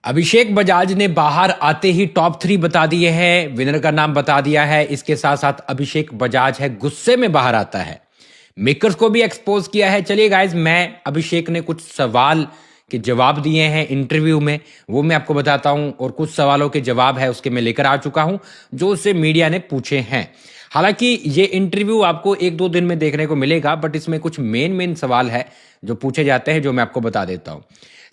अभिषेक बजाज ने बाहर आते ही टॉप 3 बता दिए हैं, विनर का नाम बता दिया है। इसके साथ साथ अभिषेक बजाज है गुस्से में बाहर आता है, मेकर्स को भी एक्सपोज किया है। चलिए गाइज, मैं अभिषेक ने कुछ सवाल के जवाब दिए हैं इंटरव्यू में, वो मैं आपको बताता हूं। और कुछ सवालों के जवाब है उसके मैं लेकर आ चुका हूं जो उससे मीडिया ने पूछे हैं। हालांकि ये इंटरव्यू आपको 1-2 दिन में देखने को मिलेगा, बट इसमें कुछ मेन सवाल है जो पूछे जाते हैं, जो मैं आपको बता देता हूं।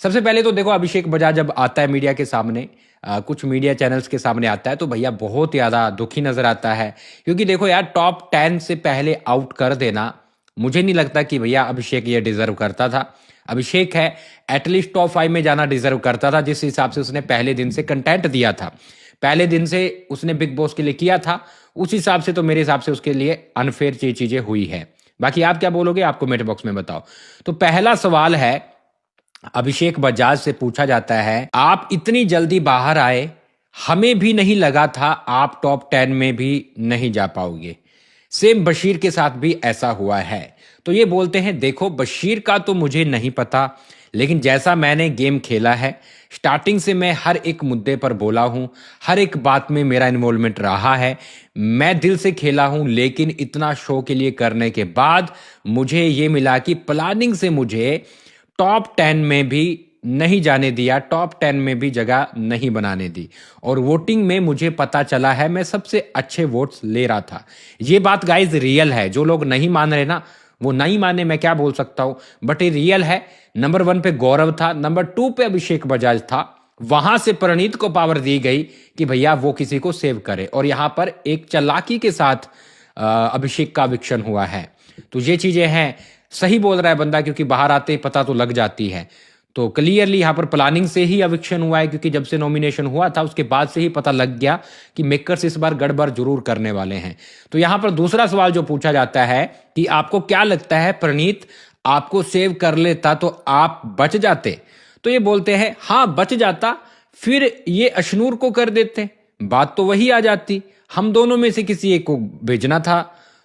सबसे पहले तो देखो, अभिषेक बजाज जब आता है मीडिया के सामने, कुछ मीडिया चैनल्स के सामने आता है, तो भैया बहुत ज़्यादा दुखी नजर आता है। क्योंकि देखो यार, टॉप 10 से पहले आउट कर देना, मुझे नहीं लगता कि भैया अभिषेक ये डिजर्व करता था। अभिषेक है एटलीस्ट टॉप 5 में जाना डिजर्व करता था, जिस हिसाब से उसने पहले दिन से कंटेंट दिया था, पहले दिन से उसने बिग बॉस के लिए किया था, उस हिसाब से तो मेरे हिसाब से उसके लिए अनफेयर चीजें हुई है। बाकी आप क्या बोलोगे, आपको कमेंट बॉक्स में बताओ। तो पहला सवाल है, अभिषेक बजाज से पूछा जाता है, आप इतनी जल्दी बाहर आए, हमें भी नहीं लगा था आप टॉप 10 में भी नहीं जा पाओगे। सेम बशीर के साथ भी ऐसा हुआ है। तो ये बोलते हैं, देखो बशीर का तो मुझे नहीं पता, लेकिन जैसा मैंने गेम खेला है, स्टार्टिंग से मैं हर एक मुद्दे पर बोला हूं, हर एक बात में मेरा इन्वॉल्वमेंट रहा है, मैं दिल से खेला हूं। लेकिन इतना शो के लिए करने के बाद मुझे ये मिला कि प्लानिंग से मुझे टॉप 10 में भी नहीं जाने दिया, टॉप 10 में भी जगह नहीं बनाने दी। और वोटिंग में मुझे पता चला है मैं सबसे अच्छे वोट्स ले रहा था। ये बात गाइज रियल है। जो लोग नहीं मान रहे ना, वो नहीं माने, मैं क्या बोल सकता हूं, बट ये रियल है। नंबर 1 पे गौरव था, नंबर 2 पे अभिषेक बजाज था। वहां से प्रणीत को पावर दी गई कि भैया वो किसी को सेव करे, और यहां पर एक चालाकी के साथ अभिषेक का विक्शन हुआ है। तो ये चीजें हैं। सही बोल रहा है बंदा, क्योंकि बाहर आते ही पता तो लग जाती है। तो क्लियरली यहाँ पर प्लानिंग से ही अविक्शन हुआ है, क्योंकि जब से नॉमिनेशन हुआ था उसके बाद से ही पता लग गया कि मेकर्स इस बार गड़बड़ जरूर करने वाले हैं। तो यहाँ पर दूसरा सवाल जो पूछा जाता है कि आपको क्या लगता है प्रणीत आपको सेव कर लेता तो आप बच जाते। तो ये बोलते हैं, हाँ बच जाता, फिर ये अशनूर को कर देते, बात तो वही आ जाती। हम दोनों में से किसी एक को भेजना था,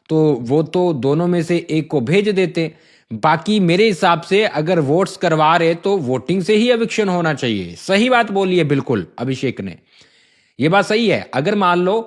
तो वो तो दोनों में से एक को भेज देते। बाकी मेरे हिसाब से अगर वोट्स करवा रहे तो वोटिंग से ही एविक्शन होना चाहिए। सही बात बोली है बिल्कुल अभिषेक ने, ये बात सही है। अगर मान लो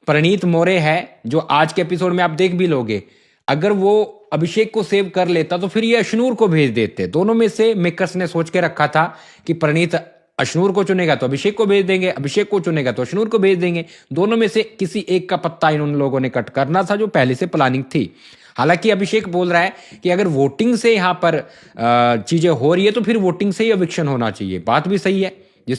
प्रणीत मोरे है, जो आज के एपिसोड में आप देख भी लोगे, अगर वो अभिषेक को सेव कर लेता तो फिर ये अशनूर को भेज देते। दोनों में से मेकर्स ने सोच के रखा था कि प्रणीत अशनूर को चुनेगा तो अभिषेक को भेज देंगे, अभिषेक को चुनेगा तो अशनूर को भेज देंगे। दोनों में से किसी एक का पत्ता इन लोगों ने कट करना था, जो पहले से प्लानिंग थी। हालांकि अभिषेक बोल रहा है कि अगर वोटिंग से यहां पर चीजें हो रही है तो फिर वोटिंग से ही एविक्शन होना चाहिए। बात भी सही है।